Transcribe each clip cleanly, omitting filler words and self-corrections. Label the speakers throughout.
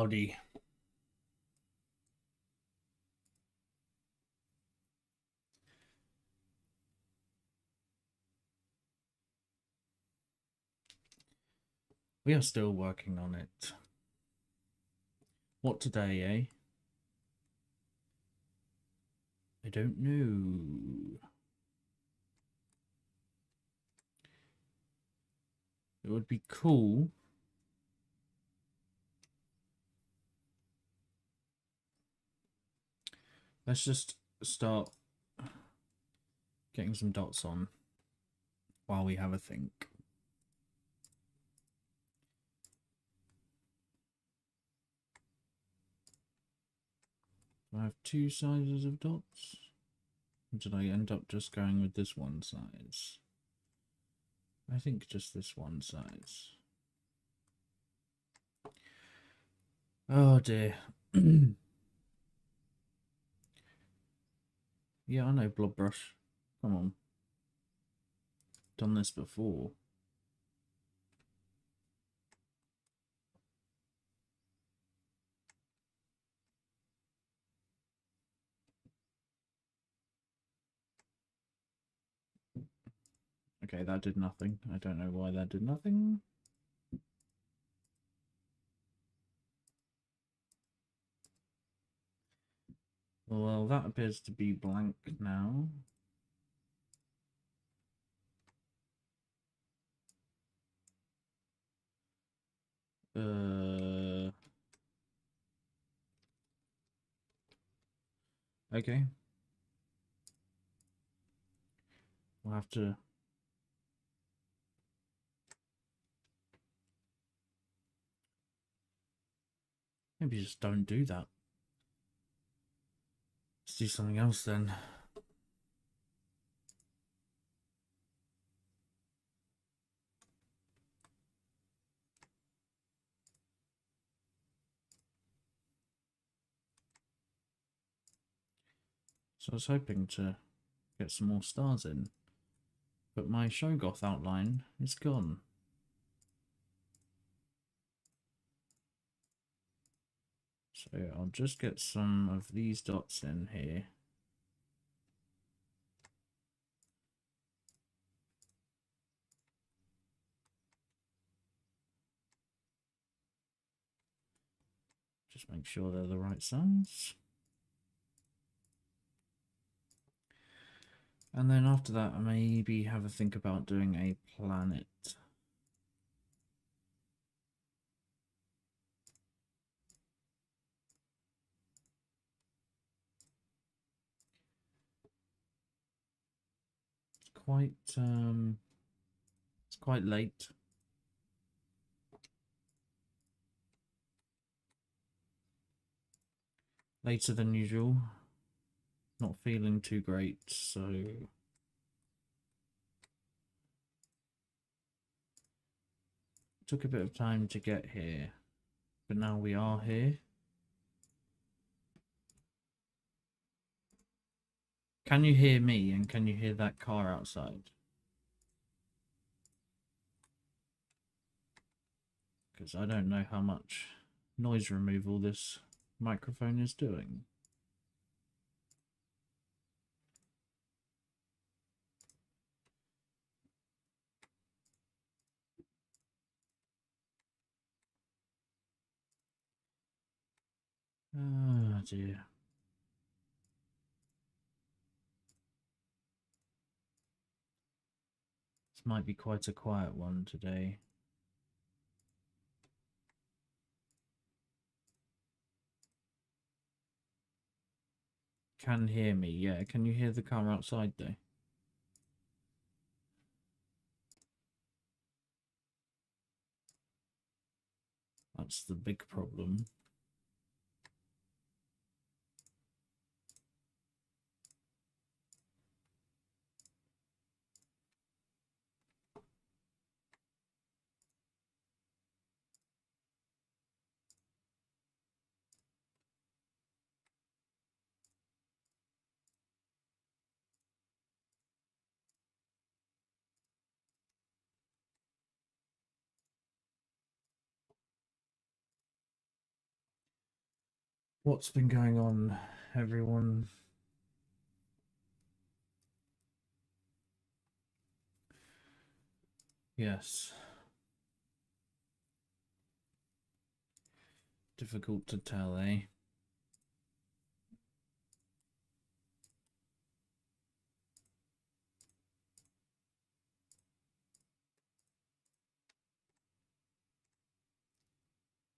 Speaker 1: Howdy. We are still working on it. What today, eh? I don't know. It would be cool. Let's just start getting some dots on while we have a think. Do I have two sizes of dots? Or did I end up just going with this one size? I think just this one size. Oh dear. Yeah, I know blob brush. Come on. Done this before. Okay, that did nothing. I don't know why that did nothing. Well, that appears to be blank now. Okay. We'll have to... Maybe just don't do that. Let's do something else then. So I was hoping to get some more stars in, but my Shoggoth outline is gone. So I'll just get some of these dots in here. Just make sure they're the right size. And then after that, I maybe have a think about doing a planet. It's quite late. Later than usual. Not feeling too great, so took a bit of time to get here, but now we are here. Can you hear me, and can you hear that car outside? Because I don't know how much noise removal this microphone is doing. Oh dear. This might be quite a quiet one today. Can hear me, yeah. Can you hear the car outside though? That's the big problem. What's been going on, everyone? Yes. Difficult to tell, eh?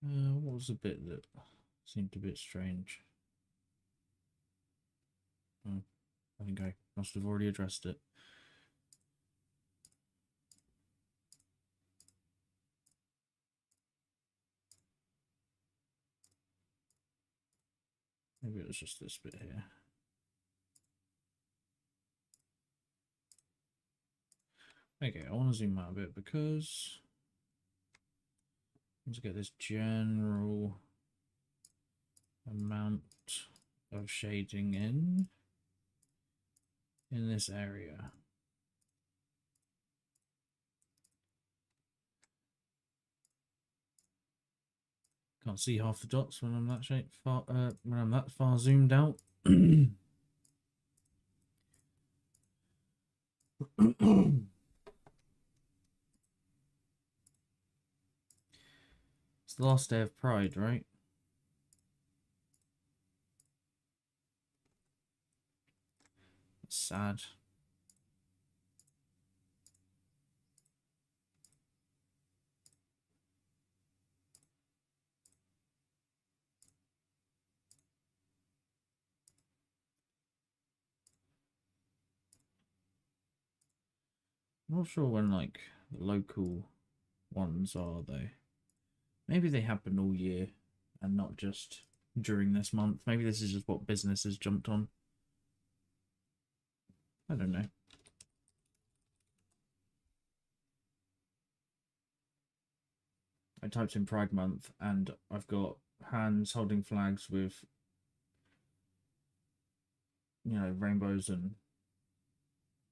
Speaker 1: What was the bit that seemed a bit strange? Oh, I think I must have already addressed it. Maybe it was just this bit here. Okay, I want to zoom out a bit because I want to get this general amount of shading in this area. Can't see half the dots when I'm that when I'm that far zoomed out. It's the last day of Pride, right? It's sad. I'm not sure when like the local ones are though. Maybe they happen all year and not just during this month. Maybe this is just what businesses jumped on. I don't know. I typed in Pride Month and I've got hands holding flags with, you know, rainbows and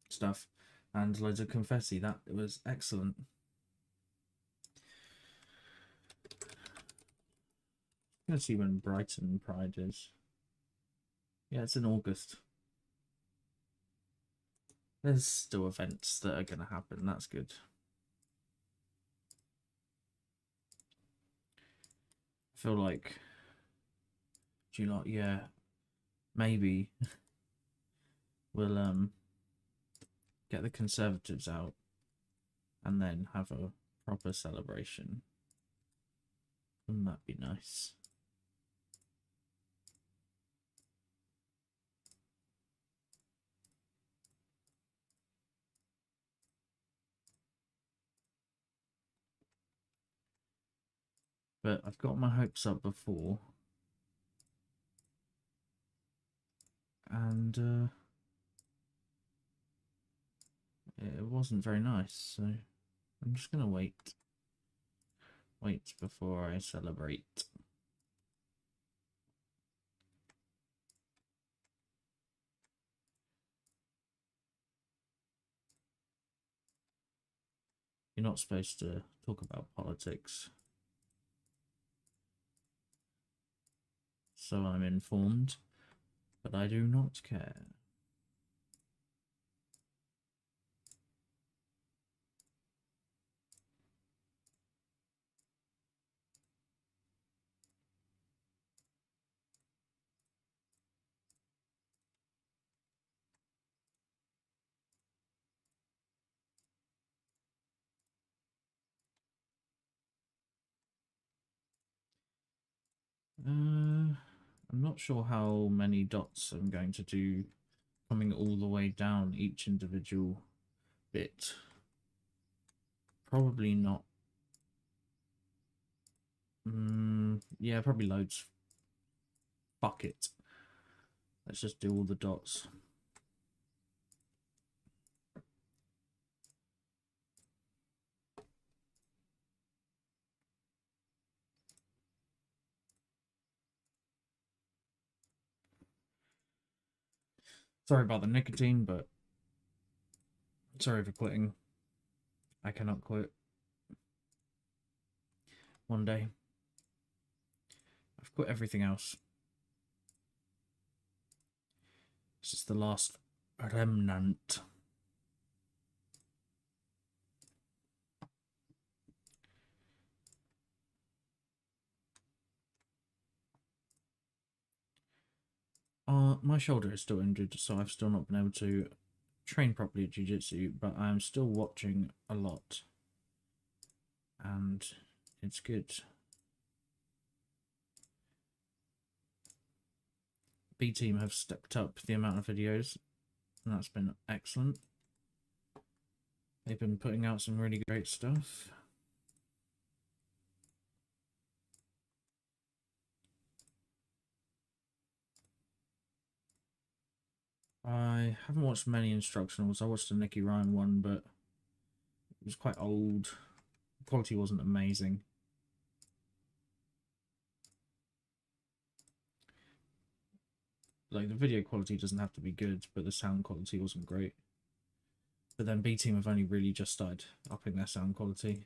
Speaker 1: stuff and loads of confetti. That was excellent. I'm gonna see when Brighton Pride is. Yeah, it's in August. There's still events that are gonna happen. That's good. I feel like July, yeah, maybe we'll get the Conservatives out and then have a proper celebration. Wouldn't that be nice? But I've got my hopes up before. And it wasn't very nice, so I'm just gonna wait before I celebrate. You're not supposed to talk about politics, so I'm informed, but I do not care. I'm not sure how many dots I'm going to do coming all the way down each individual bit. Probably not. Yeah, probably loads. Fuck it. Let's just do all the dots. Sorry about the nicotine, but sorry for quitting. I cannot quit. One day. I've quit everything else. This is the last remnant. My shoulder is still injured, so I've still not been able to train properly at jiu-jitsu, but I'm still watching a lot. And it's good. B Team have stepped up the amount of videos, and that's been excellent. They've been putting out some really great stuff. I haven't watched many instructionals. I watched the Nicky Ryan one, but it was quite old. The quality wasn't amazing. Like, the video quality doesn't have to be good, but the sound quality wasn't great. But then B Team have only really just started upping their sound quality.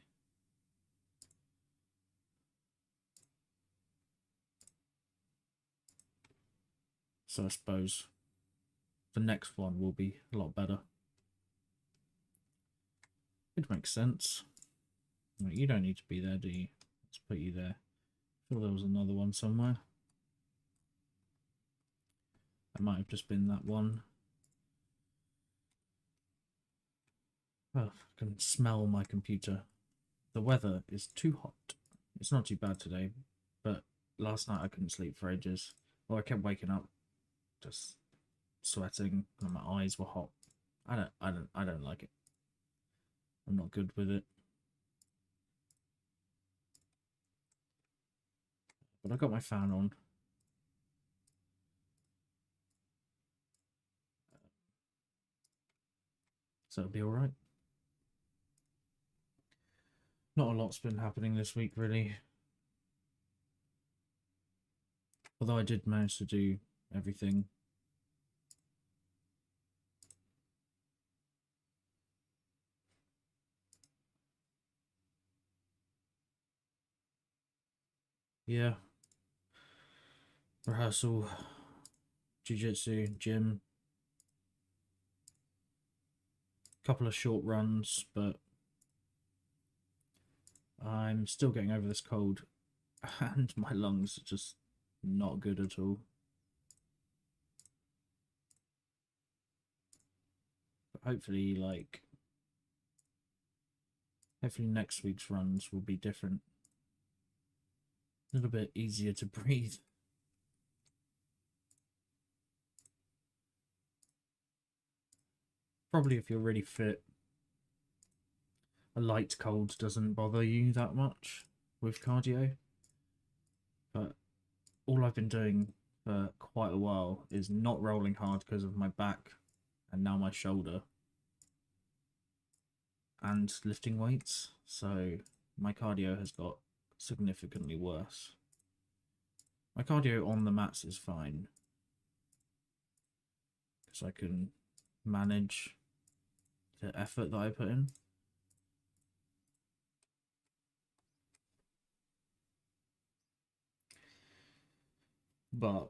Speaker 1: So I suppose the next one will be a lot better. It makes sense. Like, you don't need to be there, do you? Let's put you there. I thought there was another one somewhere. It might have just been that one. Oh, I can smell my computer. The weather is too hot. It's not too bad today, but last night I couldn't sleep for ages. Well, I kept waking up, just sweating, and my eyes were hot. I don't like it. I'm not good with it. But I got my fan on. So it'll be alright. Not a lot's been happening this week, really. Although I did manage to do everything. Yeah. Rehearsal, jiu-jitsu, gym. Couple of short runs, but I'm still getting over this cold. And my lungs are just not good at all. But hopefully, hopefully next week's runs will be different. A little bit easier to breathe. Probably if you're really fit, a light cold doesn't bother you that much with cardio. But all I've been doing for quite a while is not rolling hard because of my back and now my shoulder, and lifting weights, so my cardio has got significantly worse. My cardio on the mats is fine because I can manage the effort that I put in. But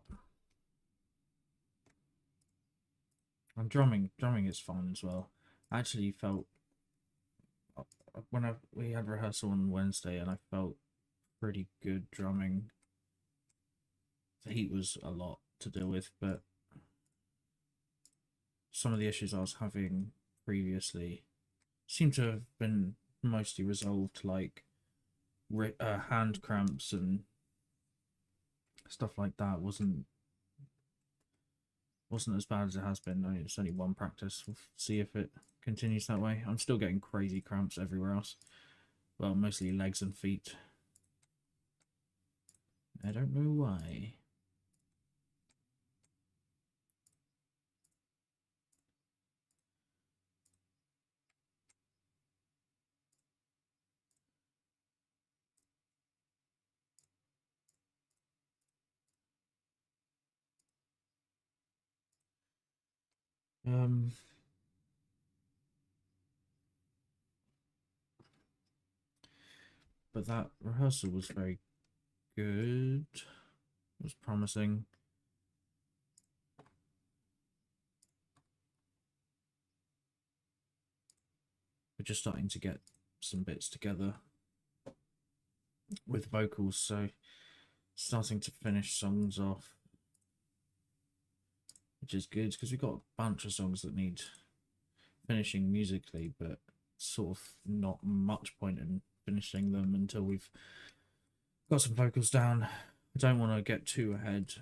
Speaker 1: I'm drumming is fine as well. I actually felt when we had rehearsal on Wednesday, and I felt pretty good drumming. The heat was a lot to deal with, but some of the issues I was having previously seem to have been mostly resolved, like hand cramps and stuff like that wasn't as bad as it has been. I mean, it's only one practice. We'll see if it continues that way. I'm still getting crazy cramps everywhere else. Well, mostly legs and feet. I don't know why. But that rehearsal was very good. It was promising. we're just starting to get some bits together with vocals, so starting to finish songs off, which is good because we've got a bunch of songs that need finishing musically, but sort of not much point in finishing them until we've got some vocals down. I don't want to get too ahead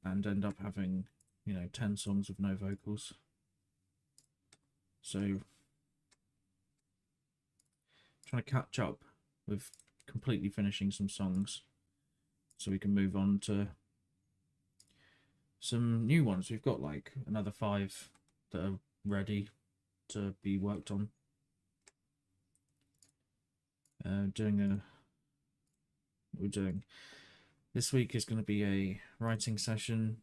Speaker 1: and end up having, 10 songs with no vocals. So trying to catch up with completely finishing some songs so we can move on to some new ones. We've got like another 5 that are ready to be worked on. We're doing this week is going to be a writing session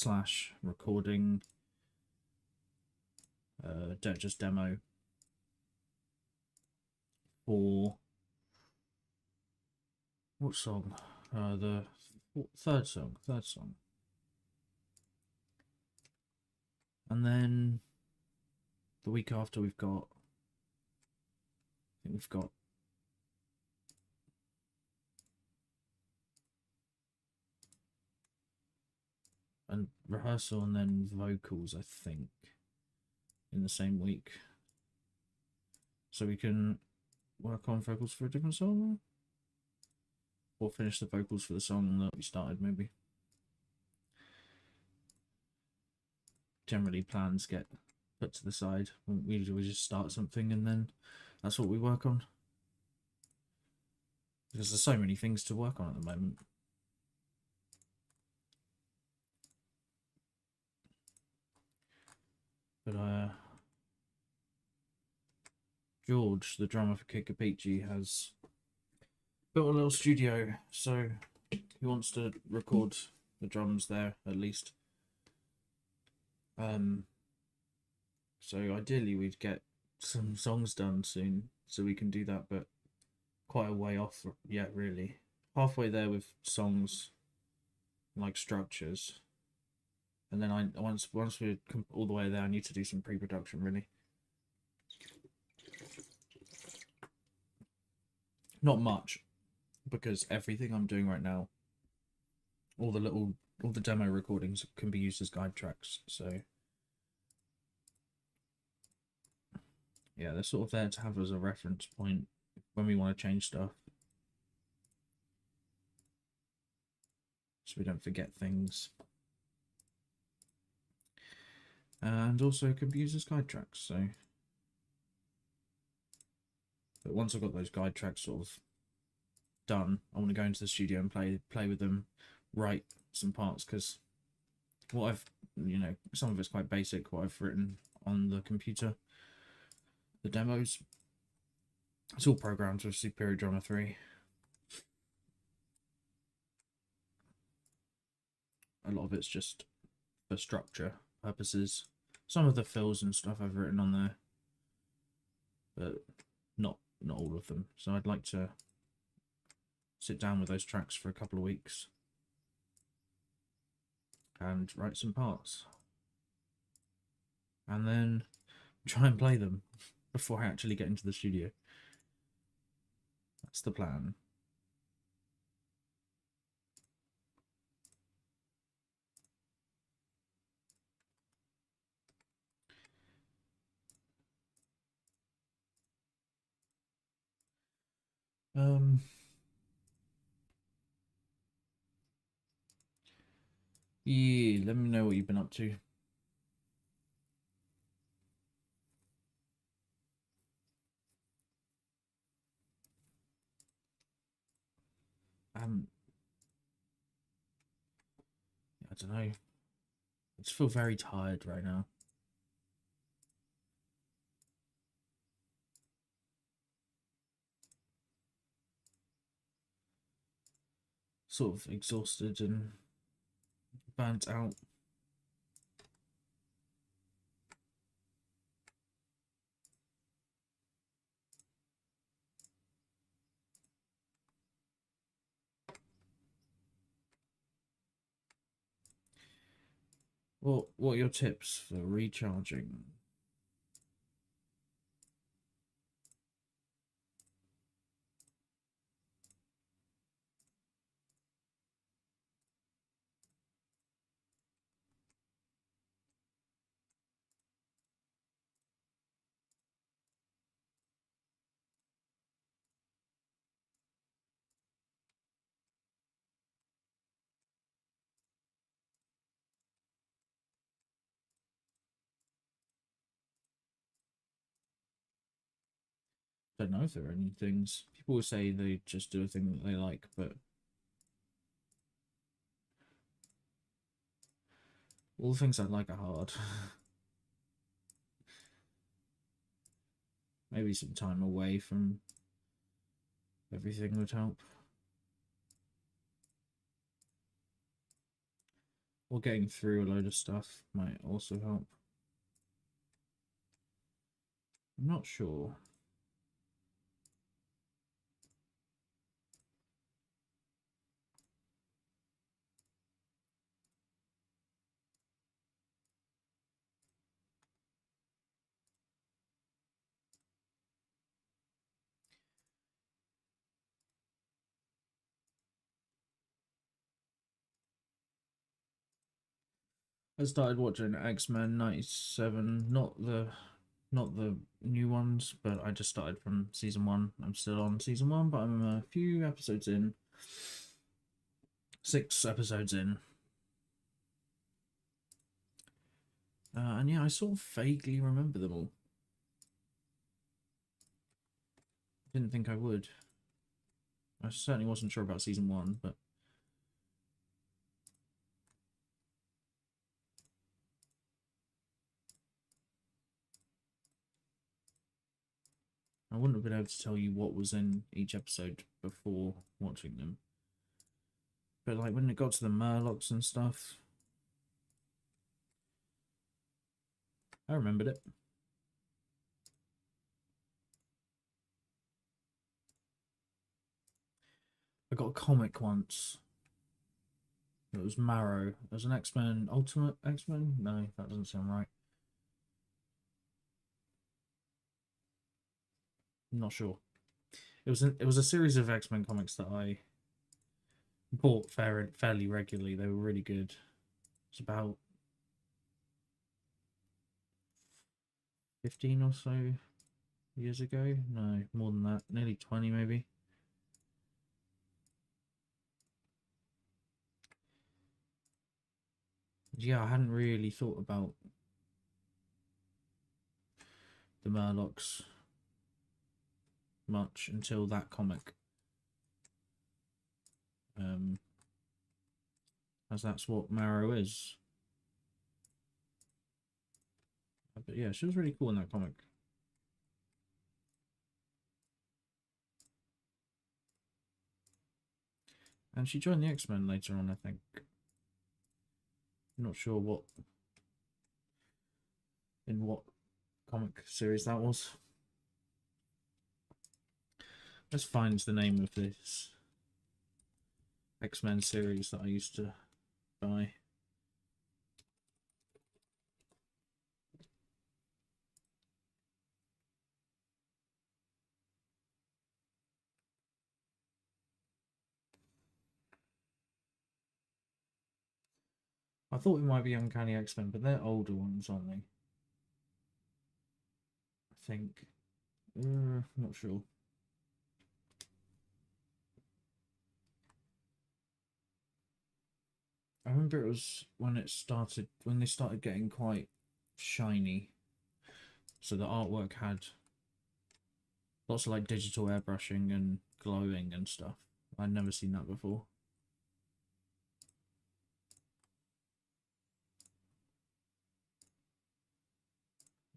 Speaker 1: / recording, just demo for what song? The third song. And then the week after we've got a rehearsal and then vocals, I think, in the same week. So we can work on vocals for a different song, or finish the vocals for the song that we started, maybe. Generally, plans get put to the side. We just start something and then that's what we work on. Because there's so many things to work on at the moment. But George, the drummer for Kikapichi, has built a little studio, so he wants to record the drums there at least. So ideally we'd get some songs done soon so we can do that, but quite a way off yet, really. Halfway there with songs, like structures, and then once we're all the way there, I need to do some pre-production, really. Not much, because everything I'm doing right now, all the demo recordings can be used as guide tracks, so yeah, they're sort of there to have as a reference point when we want to change stuff, so we don't forget things. And also can be used as guide tracks, so. But once I've got those guide tracks sort of done, I want to go into the studio and play with them, write some parts, because what I've, some of it's quite basic, what I've written on the computer, the demos, it's all programmed with Superior Drummer 3. A lot of it's just for structure purposes. Some of the fills and stuff I've written on there, but not all of them. So I'd like to sit down with those tracks for a couple of weeks and write some parts, and then try and play them before I actually get into the studio. That's the plan. Yeah, let me know what you've been up to. I don't know. I just feel very tired right now. Sort of exhausted and burnt out. What are your tips for recharging? Don't know if there are any things. People will say they just do a thing that they like, but all the things I like are hard. Maybe some time away from everything would help. Or getting through a load of stuff might also help. I'm not sure. I started watching X-Men 97, not the new ones, but I just started from season 1. I'm still on season 1, but I'm a few episodes in. 6 episodes in. And yeah, I sort of vaguely remember them all. Didn't think I would. I certainly wasn't sure about season 1, but I wouldn't have been able to tell you what was in each episode before watching them. But like when it got to the Murlocs and stuff, I remembered it. I got a comic once. It was Marrow. It was an X-Men, Ultimate X-Men? No, that doesn't sound right. I'm not sure. It was a series of X-Men comics that I bought fairly regularly. They were really good. It's about 15 or so years ago. No, more than that. Nearly 20 maybe. Yeah, I hadn't really thought about the Murlocs much until that comic. As that's what Marrow is. But yeah, she was really cool in that comic. And she joined the X-Men later on, I think. I'm not sure in what comic series that was. Let's find the name of this X-Men series that I used to buy. I thought it might be Uncanny X-Men, but they're older ones, aren't they? I think. Not sure. I remember it was when they started getting quite shiny. So the artwork had lots of like digital airbrushing and glowing and stuff. I'd never seen that before.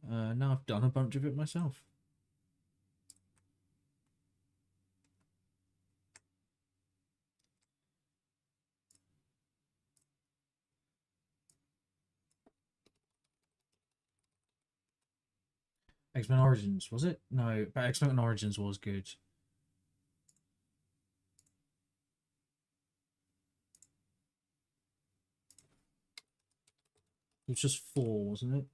Speaker 1: Now I've done a bunch of it myself. X-Men Origins, was it? No, but X-Men Origins was good. It was just 4, wasn't it?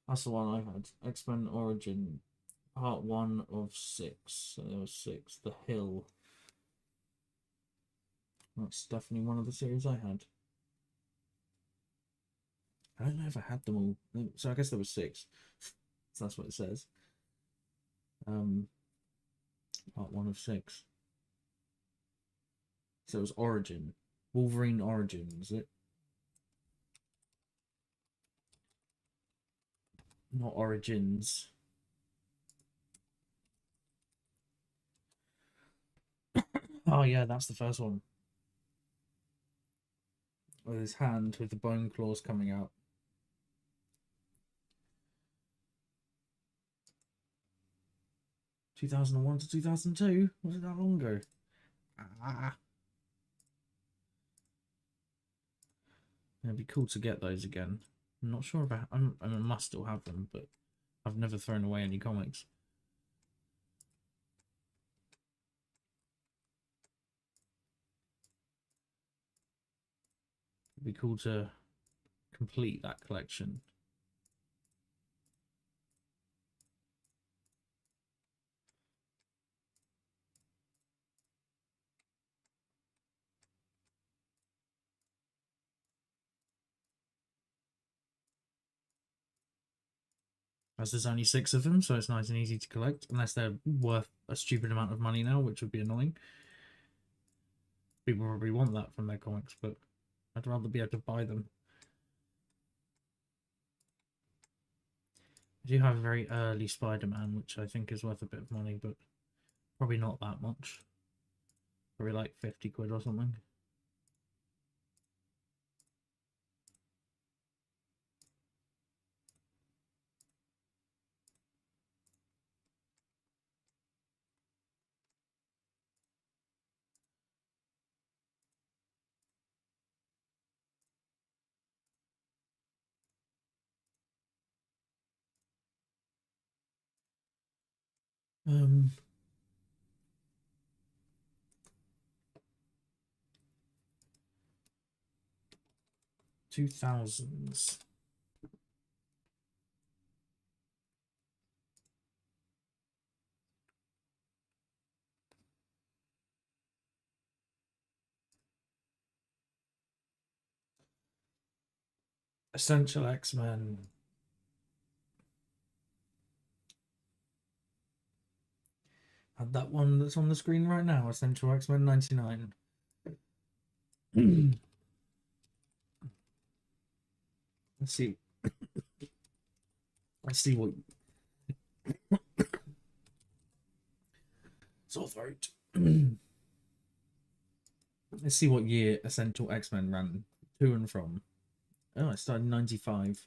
Speaker 1: That's the one I had. X-Men Origin, part 1 of 6. So there was 6. The Hill. That's definitely one of the series I had. I don't know if I had them all. So I guess there was 6. So that's what it says. Part 1 of 6. So it was Origin. Wolverine Origin, was it? Not Origins. Oh yeah, that's the first one. With his hand with the bone claws coming out. (2001 to 2002? Was it that long ago? Ah. It'd be cool to get those again. I'm not sure about. I must still have them, but I've never thrown away any comics. It'd be cool to complete that collection. As there's only 6 of them, so it's nice and easy to collect, unless they're worth a stupid amount of money now, which would be annoying. People probably want that from their comics, but I'd rather be able to buy them. I do have a very early Spider-Man, which I think is worth a bit of money, but probably not that much. Probably like 50 quid or something. Um, 2000s. Essential X-Men. Had that one that's on the screen right now, Essential X-Men 99. Let's see. Let's see what. Sore throat. Let's see what year Essential X-Men ran to and from. Oh, it started in 95.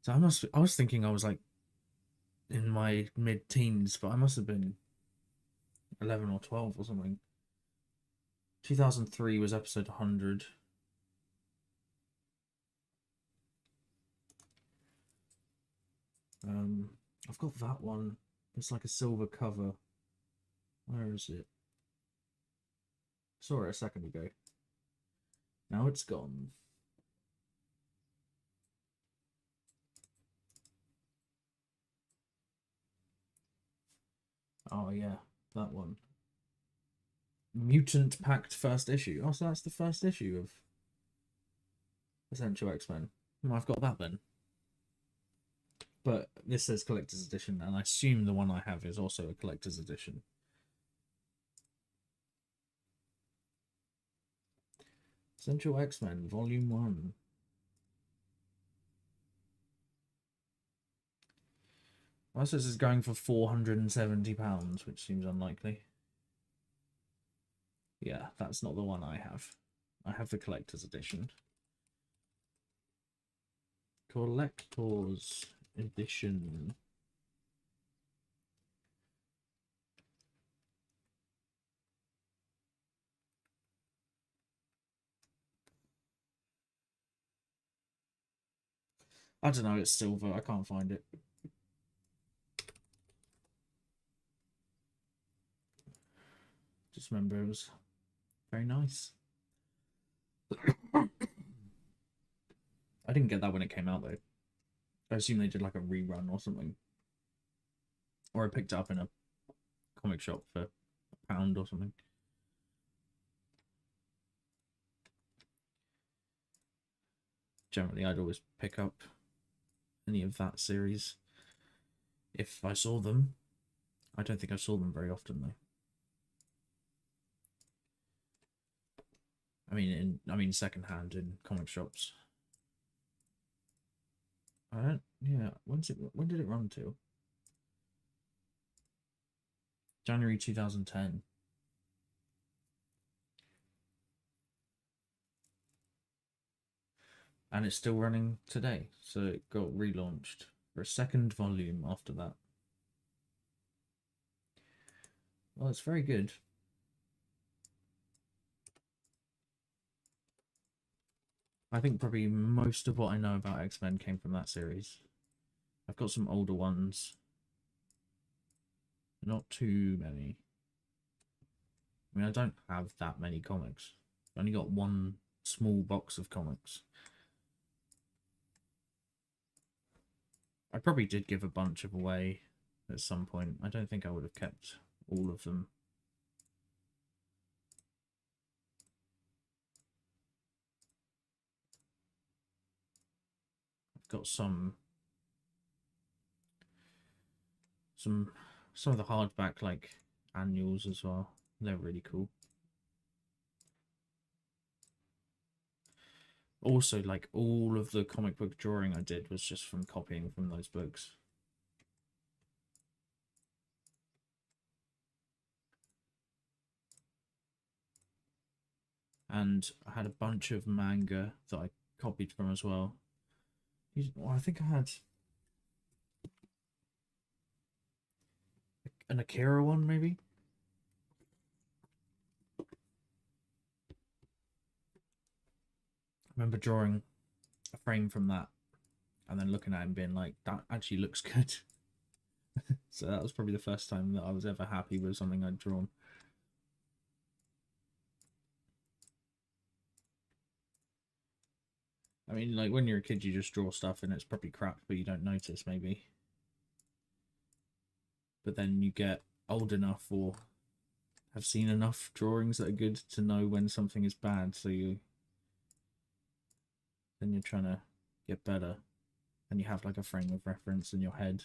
Speaker 1: So I was thinking I was like in my mid-teens, but I must have been 11 or 12 or something. 2003 was episode 100. I've got that one. It's like a silver cover. Where is it? Saw it a second ago. Now it's gone. Oh yeah, that one. Mutant Pact first issue. Oh, so that's the first issue of Essential X-Men. Well, I've got that then. But this says collector's edition, and I assume the one I have is also a collector's edition. Essential X-Men, Volume 1. Well, this is going for £470, which seems unlikely. Yeah, that's not the one I have. I have the collector's edition. Collector's edition. I don't know, it's silver. I can't find it. Just remember it was very nice. I didn't get that when it came out, though. I assume they did like a rerun or something. Or I picked it up in a comic shop for £1 or something. generally I'd always pick up any of that series if I saw them. I don't think I saw them very often though. I mean secondhand in comic shops. I don't. Yeah. When did it run to? January 2010. And it's still running today, so it got relaunched for a second volume after that. Well, it's very good. I think probably most of what I know about X-Men came from that series. I've got some older ones. Not too many. I mean, I don't have that many comics. I've only got one small box of comics. I probably did give a bunch of away at some point. I don't think I would have kept all of them. I've got some of the hardback like annuals as well. They're really cool. Also, like all of the comic book drawing I did was just from copying from those books. And I had a bunch of manga that I copied from as well. Well, I think I had an Akira one, maybe. I remember drawing a frame from that and then looking at it and being like, that actually looks good. So that was probably the first time that I was ever happy with something I'd drawn. I mean, like, when you're a kid, you just draw stuff and it's probably crap, but you don't notice, maybe. But then you get old enough or have seen enough drawings that are good to know when something is bad, so then you're trying to get better, and you have like a frame of reference in your head.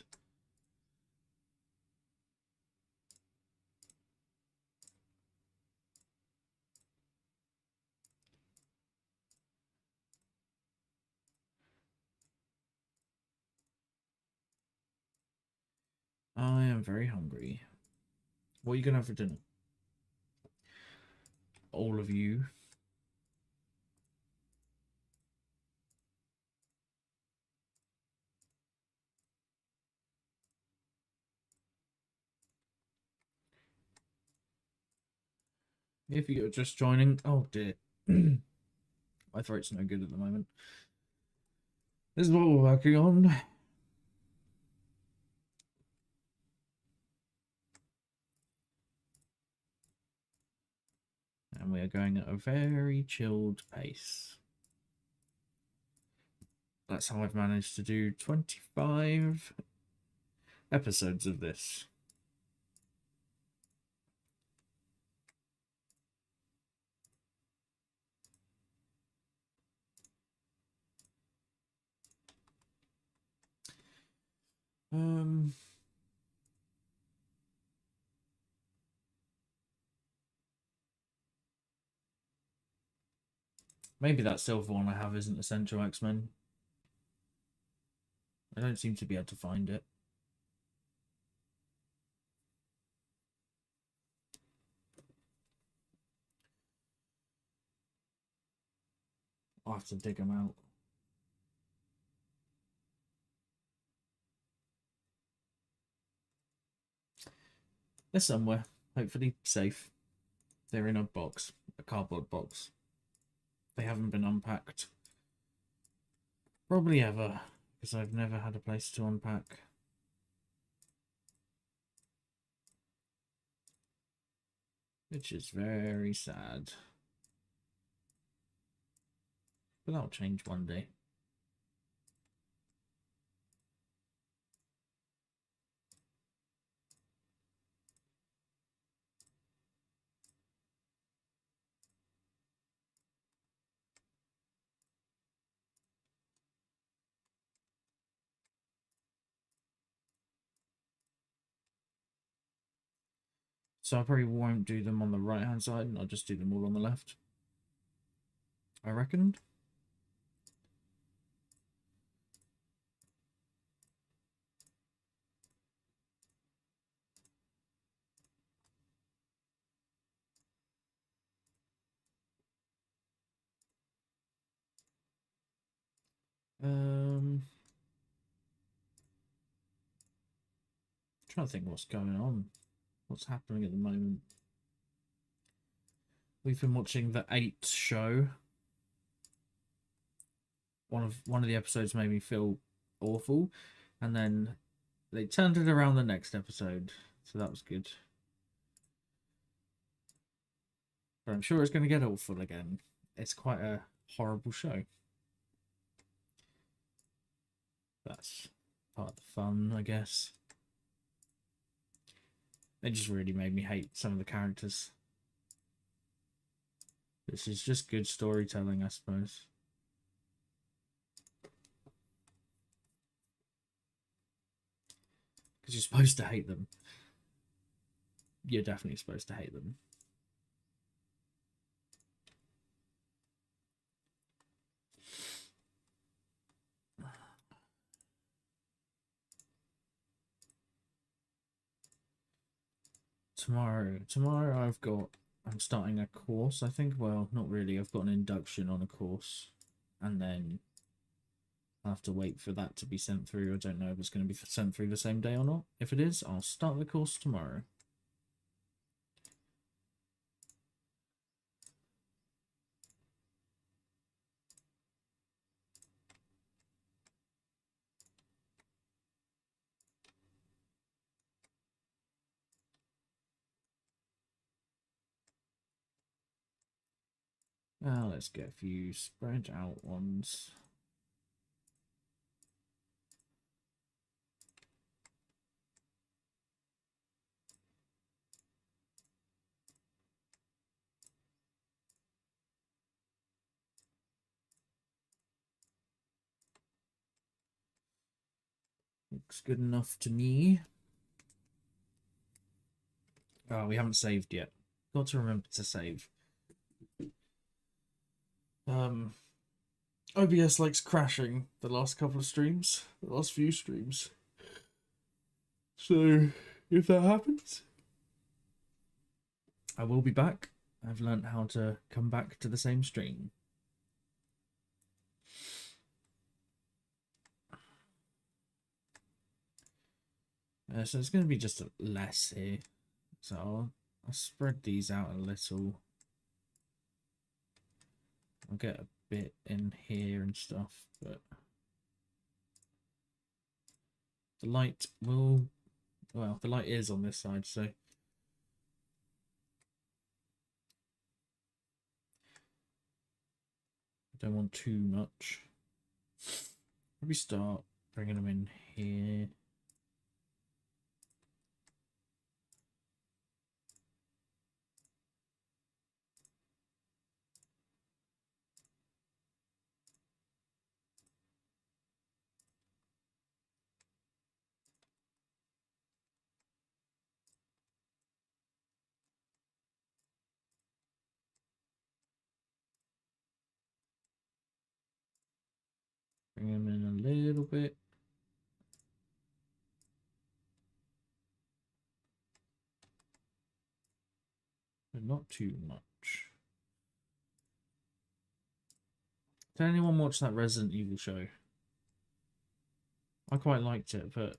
Speaker 1: I am very hungry. What are you gonna have for dinner? All of you. If you're just joining, oh dear. My throat's no good at the moment. This is what we're working on. And we are going at a very chilled pace. That's how I've managed to do 25 episodes of this. Maybe that silver one I have isn't Essential X-Men. I don't seem to be able to find it. I'll have to dig them out. They're somewhere, hopefully safe. They're in a box, a cardboard box. They haven't been unpacked. Probably ever, because I've never had a place to unpack. Which is very sad. But that'll change one day. So I probably won't do them on the right hand side, and I'll just do them all on the left, I reckon. Trying to think what's going on, what's happening at the moment. We've been watching the 8 show. One of the episodes made me feel awful, and then they turned it around the next episode, so that was good. But I'm sure it's going to get awful again. It's quite a horrible show. That's part of the fun, I guess. It just really made me hate some of the characters. This is just good storytelling, I suppose. Because you're supposed to hate them. You're definitely supposed to hate them. Tomorrow I'm starting a course, I think. Well, not really. I've got an induction on a course, and then I'll have to wait for that to be sent through. I don't know if it's going to be sent through the same day or not. If it is, I'll start the course tomorrow. Let's get a few spread out ones. Looks good enough to me. Oh, we haven't saved yet. Got to remember to save. OBS likes crashing the last couple of streams, the last few streams. So, if that happens, I will be back. I've learnt how to come back to the same stream. So it's going to be just less here. So I'll spread these out a little. I'll get a bit in here and stuff, but the light will, well, the light is on this side, so I don't want too much. Maybe start bringing them in here. Bring them in a little bit. But not too much. Did anyone watch that Resident Evil show? I quite liked it, but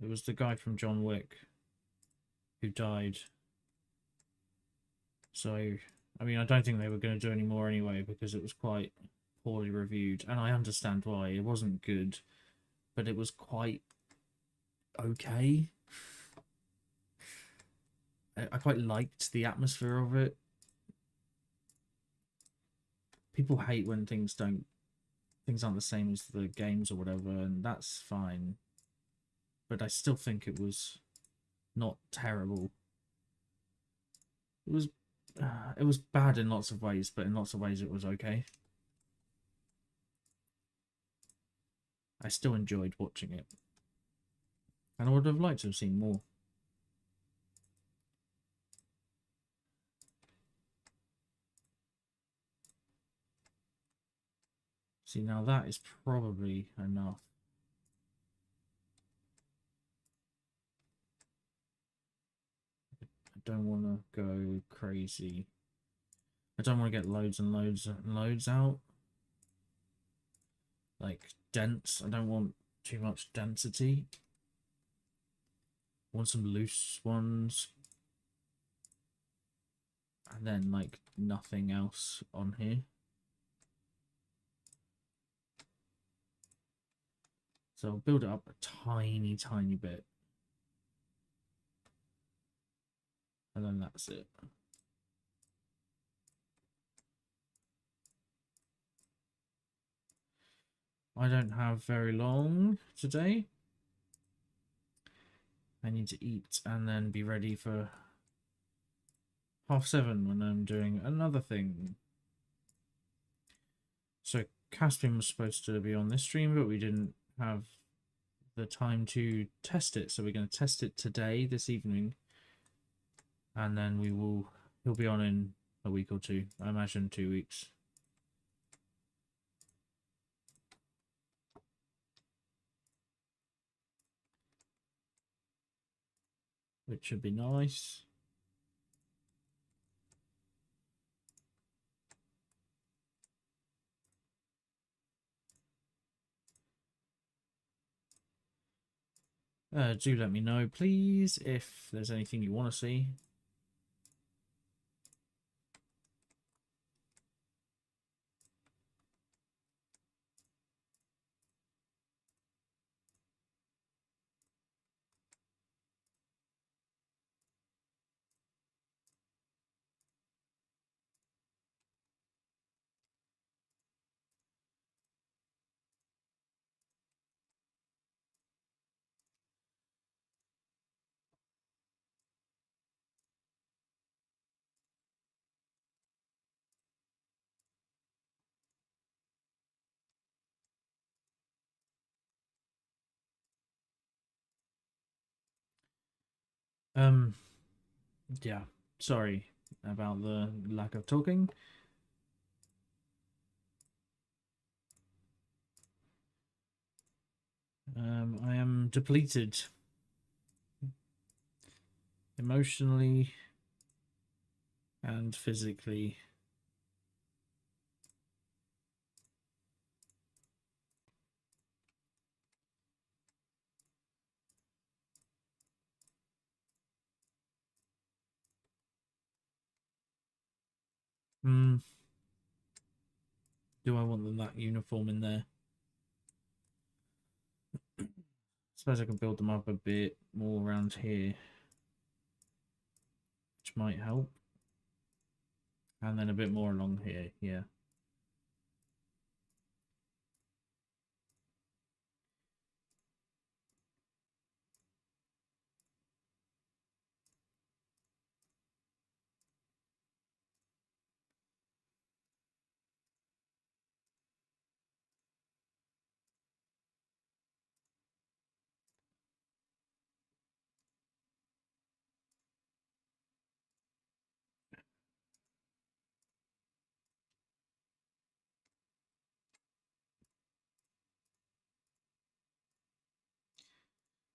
Speaker 1: it was the guy from John Wick who died. So, I mean, I don't think they were going to do any more anyway because it was quite poorly reviewed. And I understand why. It wasn't good, but it was quite okay. I quite liked the atmosphere of it. People hate when things aren't the same as the games or whatever, and that's fine. But I still think it was not terrible. It was bad in lots of ways, but in lots of ways it was okay. I still enjoyed watching it. And I would have liked to have seen more. See, now that is probably enough. I don't want to go crazy. I don't want to get loads and loads and loads out. Like, dense. I don't want too much density. I want some loose ones. And then, like, nothing else on here. So I'll build it up a tiny, tiny bit. And then that's it. I don't have very long today. I need to eat and then be ready for 7:30 when I'm doing another thing. So Caspian was supposed to be on this stream, but we didn't have the time to test it. So we're going to test it today, this evening. And then he'll be on in a week or two. I imagine 2 weeks. Which should be nice. Do let me know, please, if there's anything you want to see. Yeah, sorry about the lack of talking. I am depleted emotionally and physically. Do I want them that uniform in there? Suppose I can build them up a bit more around here, which might help. And then a bit more along here, yeah.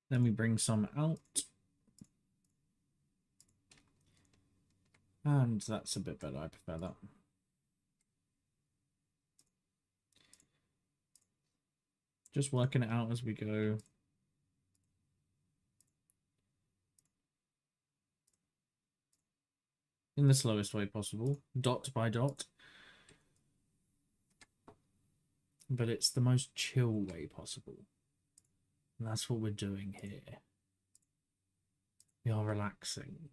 Speaker 1: Then we bring some out. And that's a bit better, I prefer that. Just working it out as we go. In the slowest way possible, dot by dot. But it's the most chill way possible. And that's what we're doing here. We are relaxing.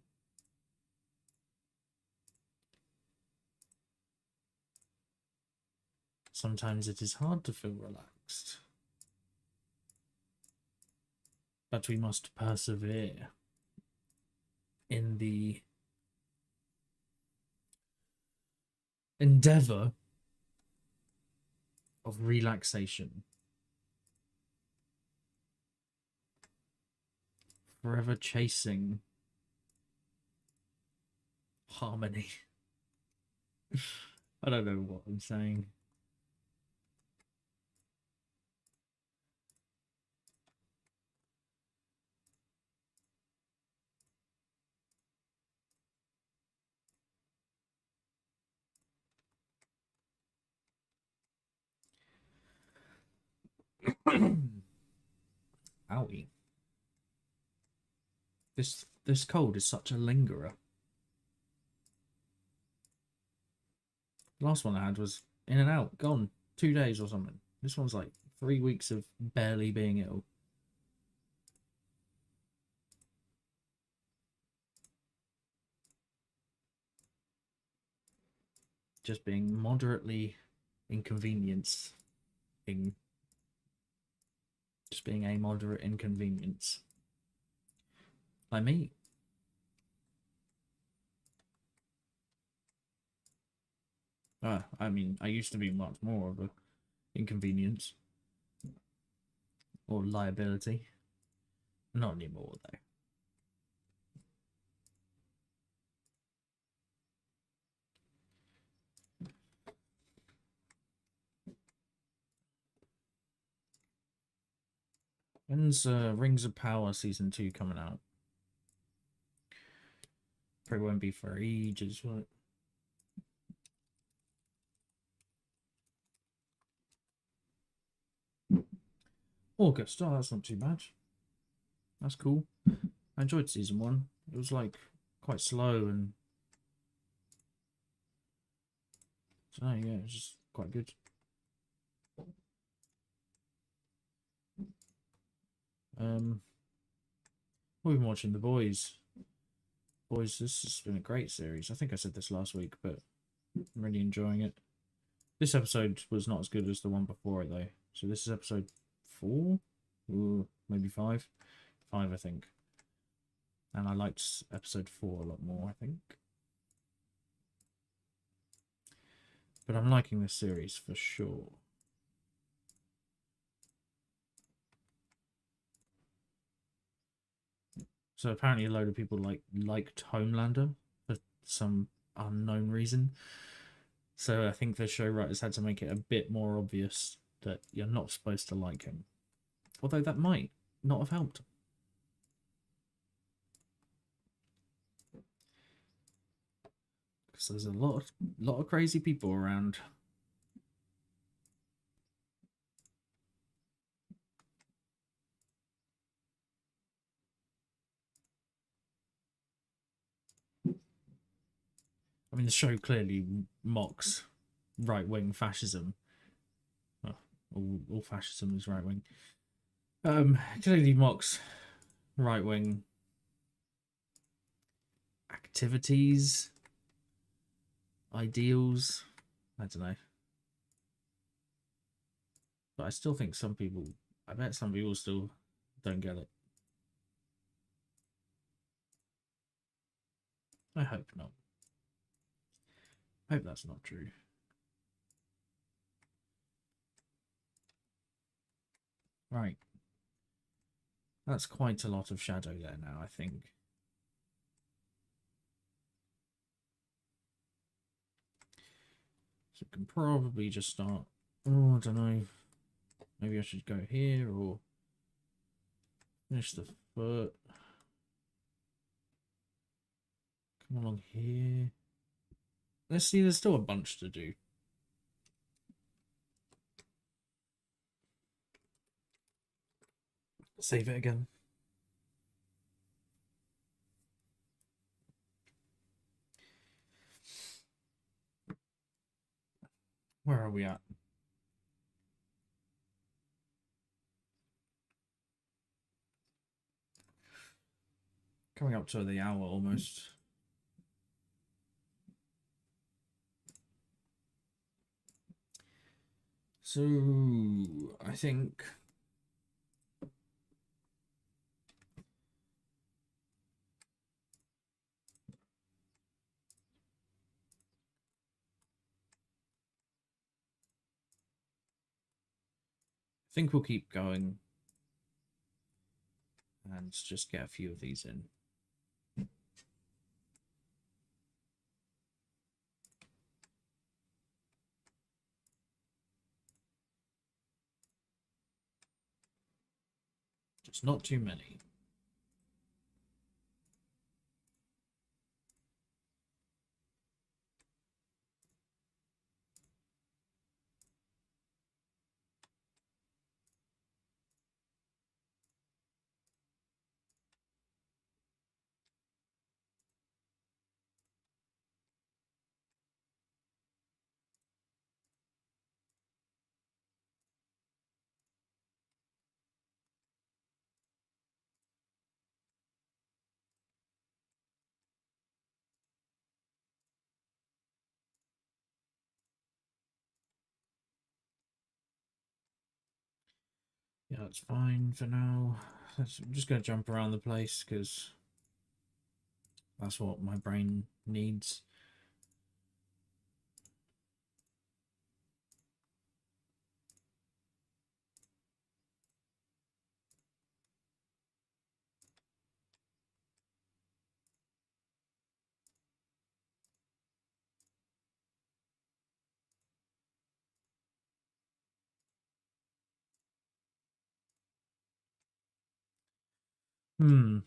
Speaker 1: Sometimes it is hard to feel relaxed. But we must persevere in the endeavor of relaxation. Forever chasing harmony. I don't know what I'm saying. Owie. This cold is such a lingerer. The last one I had was in and out, gone 2 days or something. This one's like 3 weeks of barely being ill. Just being moderately inconvenienced. Just being a moderate inconvenience. Like me. I mean, I used to be much more of a inconvenience. Or liability. Not anymore, though. When's Rings of Power Season 2 coming out? Probably won't be for ages, will it? August. Oh, that's not too bad. That's cool. I enjoyed Season 1. It was like quite slow and so yeah, it's just quite good. We've been watching The Boys. Boys, this has been a great series. I think I said this last week, but I'm really enjoying it. This episode was not as good as the one before it, though. So this is episode 4? Ooh, maybe 5? 5, I think. And I liked episode 4 a lot more, I think. But I'm liking this series for sure. So apparently a load of people liked Homelander for some unknown reason. So I think the show writers had to make it a bit more obvious that you're not supposed to like him. Although that might not have helped. Because there's a lot of crazy people around. I mean, the show clearly mocks right-wing fascism. Well, all fascism is right-wing. Clearly mocks right-wing activities, ideals. I don't know. But I still think I bet some people still don't get it. I hope not. I hope that's not true. Right. That's quite a lot of shadow there now, I think. So we can probably just start. Oh, I don't know. Maybe I should go here or finish the foot. Come along here. Let's see, there's still a bunch to do. Save it again. Where are we at? Coming up to the hour almost. So, I think we'll keep going and just get a few of these in. Just not too many. Yeah, that's fine for now. I'm just going to jump around the place because that's what my brain needs. Hmm.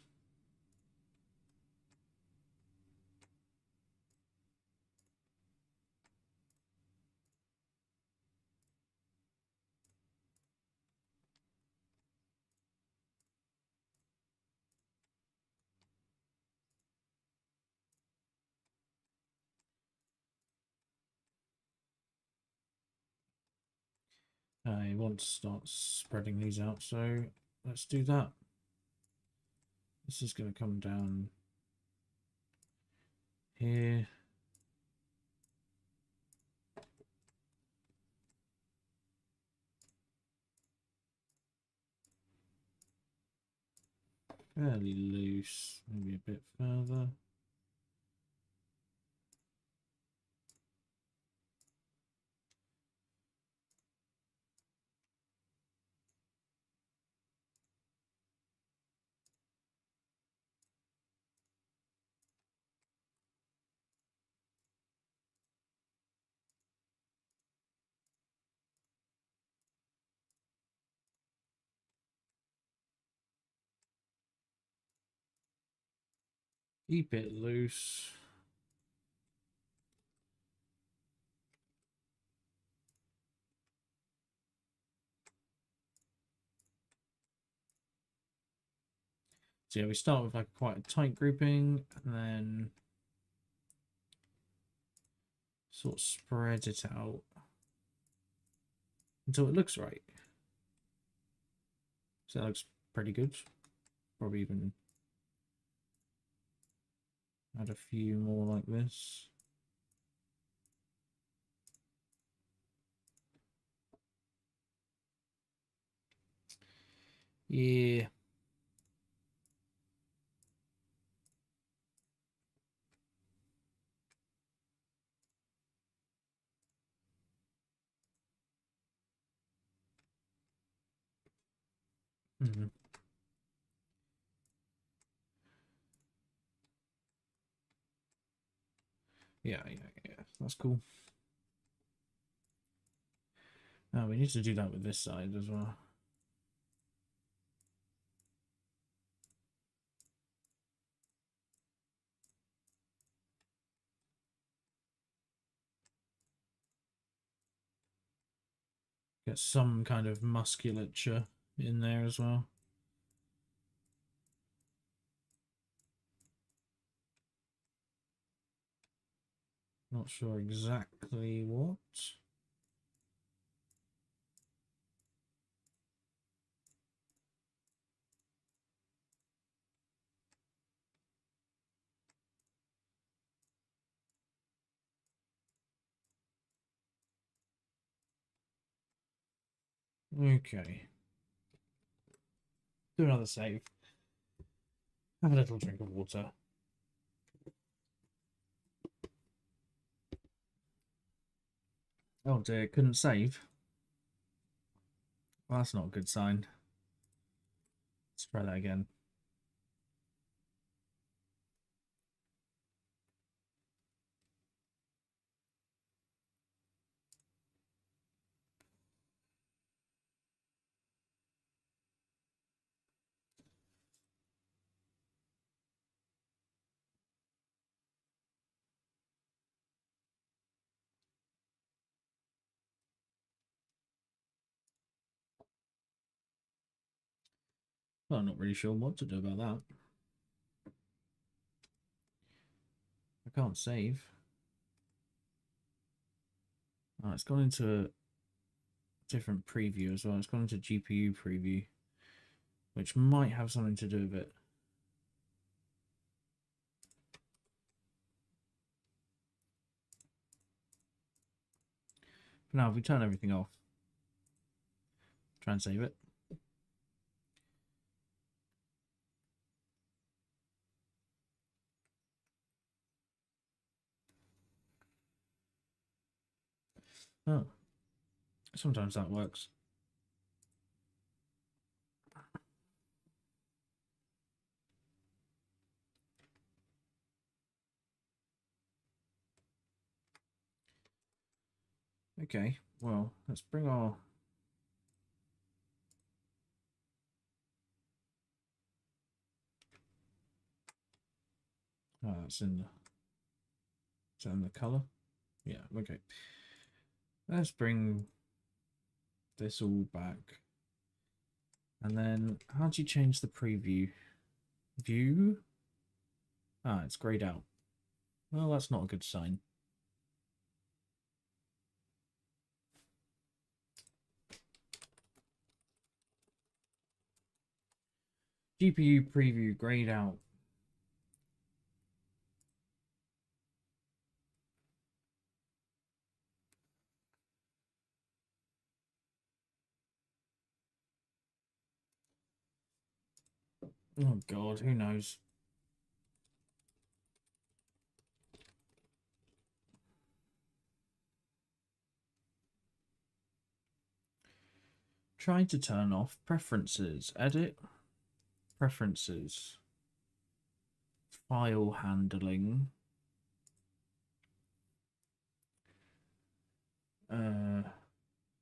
Speaker 1: I want to start spreading these out, so let's do that. This is going to come down here. Fairly loose, maybe a bit further. Keep it loose. So yeah, we start with like quite a tight grouping and then sort of spread it out until it looks right. So that looks pretty good. Probably even add a few more like this. Yeah. Mm-hmm. Yeah, that's cool. Now we need to do that with this side as well. Get some kind of musculature in there as well. Not sure exactly what. Okay. Do another save. Have a little drink of water. Oh dear, couldn't save. Well, that's not a good sign. Let's try that again. Well, I'm not really sure what to do about that. I can't save. Oh, it's gone into a different preview as well. It's gone into GPU preview, which might have something to do with it. Now, if we turn everything off, try and save it. Oh, sometimes that works. Okay, well, let's bring our... Oh, it's in the... Is that in the colour? Yeah, okay. Let's bring this all back. And then, how do you change the preview? View? Ah, it's grayed out. Well, that's not a good sign. GPU preview grayed out. Oh god, who knows? Try to turn off preferences. Edit. Preferences. File handling.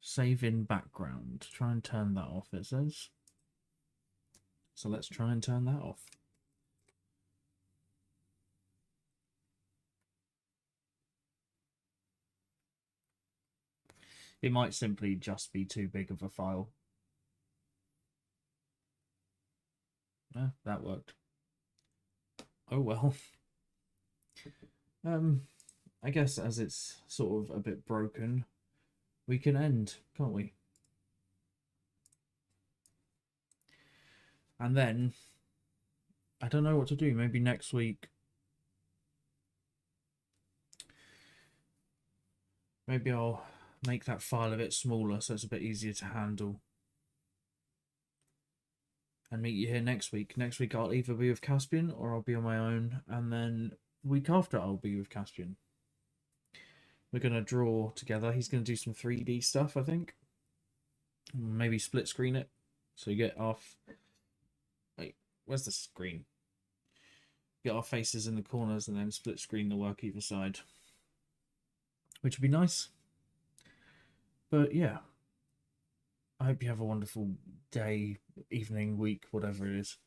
Speaker 1: Save in background. Try and turn that off, it says. So let's try and turn that off. It might simply just be too big of a file. That worked. Oh well. I guess as it's sort of a bit broken, we can end, can't we? And then, I don't know what to do. Maybe next week. Maybe I'll make that file a bit smaller so it's a bit easier to handle. And meet you here next week. Next week I'll either be with Caspian or I'll be on my own. And then the week after I'll be with Caspian. We're going to draw together. He's going to do some 3D stuff, I think. Maybe split screen it. So you get off... Wait, where's the screen? Get our faces in the corners and then split screen the work either side. Which would be nice. But yeah. I hope you have a wonderful day, evening, week, whatever it is.